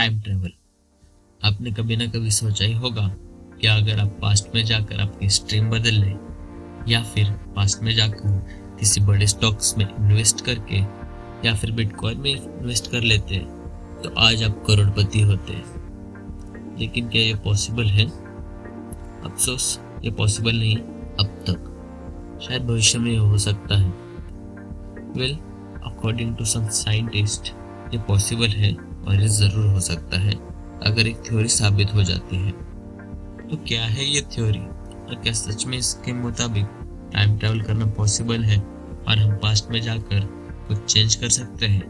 Time travel. आपने कभी ना कभी सोचा ही होगा कि अगर आप पास्ट में जाकर आपकी स्ट्रीम बदल लें या फिर पास्ट में जाकर किसी बड़े स्टॉक्स में इन्वेस्ट करके या फिर बिटकॉइन में इन्वेस्ट कर लेते तो आज आप करोड़पति होते। लेकिन क्या ये पॉसिबल है? अफसोस, ये पॉसिबल नहीं अब तक। शायद भविष्य में हो सकता है। Well, according to some scientist ये पॉसिबल है और ये ज़रूर हो सकता है अगर एक थ्योरी साबित हो जाती है। तो क्या है ये थ्योरी और क्या सच में इसके मुताबिक टाइम ट्रैवल करना पॉसिबल है और हम पास्ट में जाकर कुछ चेंज कर सकते हैं?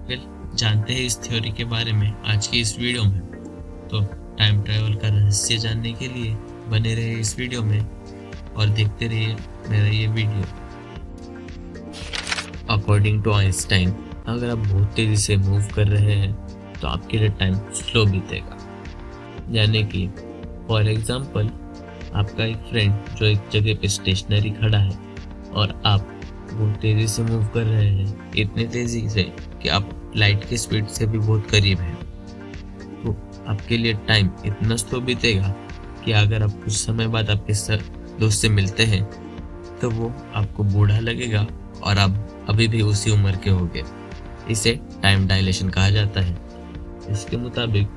वेल, जानते हैं इस थ्योरी के बारे में आज की इस वीडियो में। तो टाइम ट्रैवल का रहस्य जानने के लिए बने रहे इस वीडियो में और देखते रहिए मेरा ये वीडियो। अकॉर्डिंग टू आइंस्टाइन, अगर आप बहुत तेज़ी से मूव कर रहे हैं तो आपके लिए टाइम स्लो बीतेगा। यानी कि फॉर एग्जांपल, आपका एक फ्रेंड जो एक जगह पे स्टेशनरी खड़ा है और आप बहुत तेज़ी से मूव कर रहे हैं, इतनी तेज़ी से कि आप लाइट की स्पीड से भी बहुत करीब हैं, तो आपके लिए टाइम इतना स्लो बीतेगा कि अगर आप कुछ समय बाद आपके दोस्त से मिलते हैं तो वो आपको बूढ़ा लगेगा और आप अभी भी उसी उम्र के होंगे। इसे टाइम डायलेशन कहा जाता है। इसके मुताबिक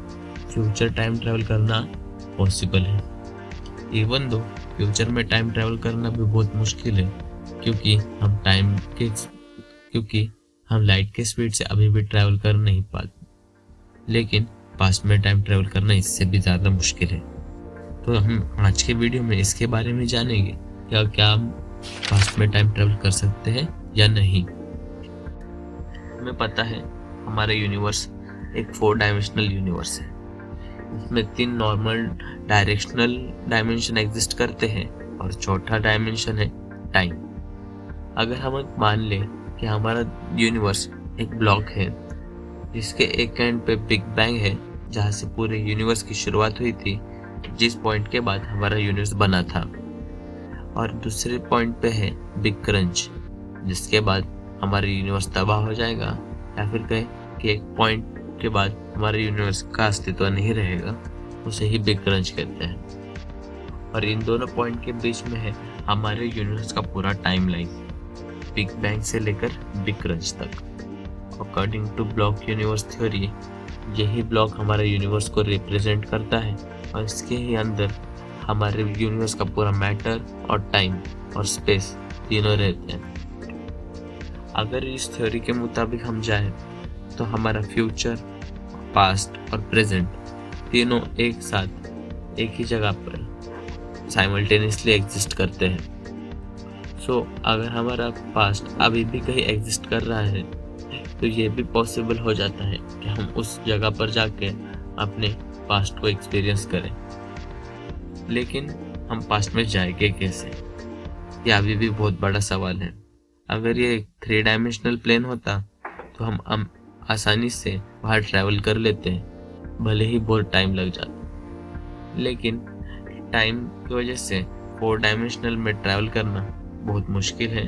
फ्यूचर टाइम ट्रैवल करना पॉसिबल है। इवन दो फ्यूचर में टाइम ट्रैवल करना भी बहुत मुश्किल है क्योंकि हम लाइट के स्पीड से अभी भी ट्रैवल कर नहीं पाते। लेकिन पास्ट में टाइम ट्रैवल करना इससे भी ज़्यादा मुश्किल है। तो हम आज के वीडियो में इसके बारे में जानेंगे क्या हम पास्ट में टाइम ट्रैवल कर सकते हैं या नहीं। हमें पता है हमारा यूनिवर्स एक 4 डायमेंशनल यूनिवर्स है। इसमें 3 नॉर्मल डायरेक्शनल डायमेंशन एग्जिस्ट करते हैं और चौथा डायमेंशन है टाइम। अगर हम मान लें कि हमारा यूनिवर्स एक ब्लॉक है जिसके एक एंड पे बिग बैंग है जहाँ से पूरे यूनिवर्स की शुरुआत हुई थी, जिस पॉइंट के बाद हमारा यूनिवर्स बना था, और दूसरे पॉइंट पे है बिग क्रंच जिसके बाद हमारा यूनिवर्स तबाह हो जाएगा, या फिर कहें कि एक पॉइंट के बाद हमारे यूनिवर्स का अस्तित्व नहीं रहेगा, उसे ही बिग क्रंच कहते हैं। और इन दोनों पॉइंट के बीच में है हमारे यूनिवर्स का पूरा टाइमलाइन, बिग बैंग से लेकर बिग क्रंच तक। According to block universe theory, यही ब्लॉक हमारे यूनिवर्स को रिप्रेजेंट करता है और इसके ही अंदर हमारे यूनिवर्स का पूरा मैटर और टाइम और स्पेस तीनों रहते हैं। अगर इस थ्योरी के मुताबिक हम जाएं तो हमारा फ्यूचर, पास्ट और प्रेजेंट तीनों एक साथ एक ही जगह पर साइमल्टेनियसली एग्जिस्ट करते हैं। सो अगर हमारा पास्ट अभी भी कहीं एग्जिस्ट कर रहा है तो ये भी पॉसिबल हो जाता है कि हम उस जगह पर जाके अपने पास्ट को एक्सपीरियंस करें। लेकिन हम पास्ट में जाएंगे कैसे, ये अभी भी बहुत बड़ा सवाल है। अगर ये 3 डायमेंशनल प्लेन होता तो हम आसानी से वहाँ ट्रैवल कर लेते हैं, भले ही बहुत टाइम लग जाता। लेकिन टाइम की वजह से 4 डायमेंशनल में ट्रैवल करना बहुत मुश्किल है,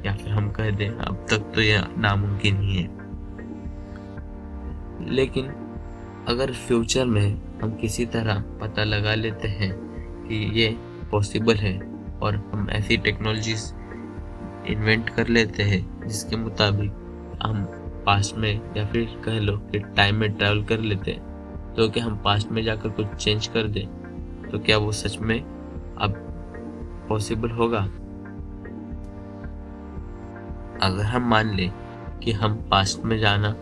या फिर हम कह दें अब तक तो यह नामुमकिन ही है। लेकिन अगर फ्यूचर में हम किसी तरह पता लगा लेते हैं कि ये पॉसिबल है और हम ऐसी टेक्नोलॉजीज इन्वेंट कर लेते हैं जिसके मुताबिक हम पास्ट में या फिर कह लो कि टाइम में ट्रैवल कर लेते हैं, तो क्या हम पास्ट में जाकर कुछ चेंज कर दें, तो क्या वो सच में अब पॉसिबल होगा? अगर हम मान लें कि हम पास्ट में जाना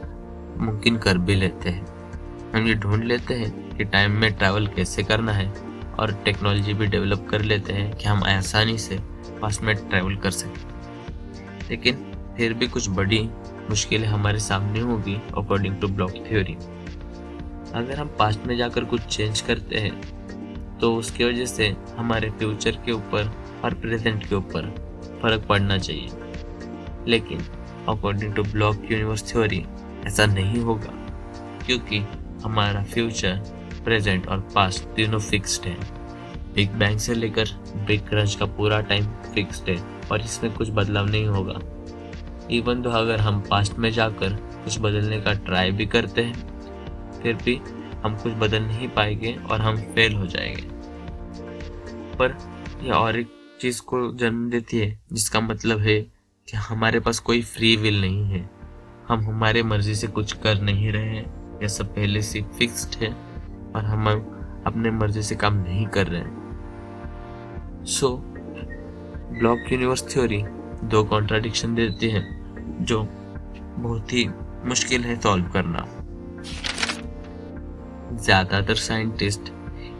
मुमकिन कर भी लेते हैं, हम ये ढूंढ लेते हैं कि टाइम में ट्रैवल कैसे करना है और टेक्नोलॉजी भी डेवलप कर लेते हैं कि हम आसानी से पास्ट में ट्रैवल कर सकें, लेकिन फिर भी कुछ बड़ी मुश्किलें हमारे सामने होगी अकॉर्डिंग टू ब्लॉक थ्योरी। अगर हम पास्ट में जाकर कुछ चेंज करते हैं तो उसकी वजह से हमारे फ्यूचर के ऊपर और प्रेजेंट के ऊपर फर्क पड़ना चाहिए। लेकिन according to block universe theory ऐसा नहीं होगा क्योंकि हमारा फ्यूचर, प्रेजेंट और पास्ट तीनों फिक्स्ड है। बिग बैंग से लेकर बिग क्रंच का पूरा टाइम फिक्स्ड है और इसमें कुछ बदलाव नहीं होगा। इवन तो अगर हम पास्ट में जाकर कुछ बदलने का ट्राई भी करते हैं फिर भी हम कुछ बदल नहीं पाएंगे और हम फेल हो जाएंगे। पर यह और एक चीज को जन्म देती है, जिसका मतलब है कि हमारे पास कोई फ्री विल नहीं है। हम हमारे मर्जी से कुछ कर नहीं रहे हैं, यह सब पहले से फिक्स्ड है और हम अपने मर्जी से काम नहीं कर रहे हैं। सो ब्लॉक यूनिवर्स थ्योरी दो कॉन्ट्राडिक्शन देती है जो बहुत ही मुश्किल है सॉल्व करना। ज्यादातर साइंटिस्ट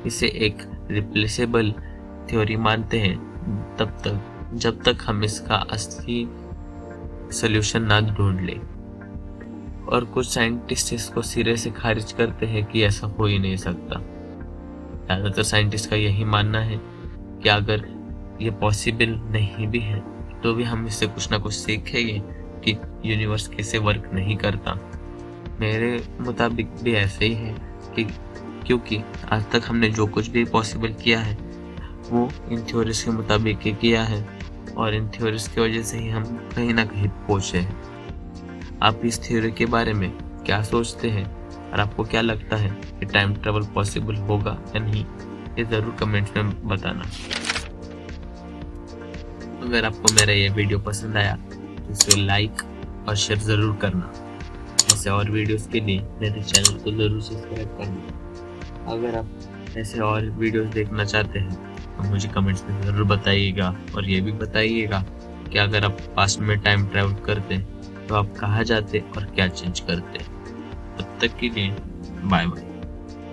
इसे एक रिप्लेसेबल थ्योरी मानते हैं जब तक हम इसका असली सॉल्यूशन ना ढूंढ ले, और कुछ साइंटिस्ट इसको सिरे से खारिज करते हैं कि ऐसा हो ही नहीं सकता। ज्यादातर साइंटिस्ट का यही मानना है कि अगर ये पॉसिबल नहीं भी है तो भी हम इससे कुछ ना कुछ सीखेंगे कि यूनिवर्स कैसे वर्क नहीं करता। मेरे मुताबिक भी ऐसे ही है कि क्योंकि आज तक हमने जो कुछ भी पॉसिबल किया है वो इन थ्योरीज के मुताबिक ही किया है, और इन थ्योरीज की वजह से ही हम कहीं ना कहीं पहुंचे हैं। आप इस थ्योरी के बारे में क्या सोचते हैं और आपको क्या लगता है कि टाइम ट्रेवल पॉसिबल होगा या नहीं, ये जरूर कमेंट्स में बताना। अगर आपको मेरा ये वीडियो पसंद आया तो इसे लाइक और शेयर जरूर करना। ऐसे और वीडियोस के लिए मेरे चैनल को जरूर सब्सक्राइब करना। अगर आप ऐसे और वीडियोस देखना चाहते हैं तो मुझे कमेंट्स में ज़रूर बताइएगा, और ये भी बताइएगा कि अगर आप पास्ट में टाइम ट्रैवल करते तो आप कहाँ जाते और क्या चेंज करते। तब तक के लिए बाय बाय।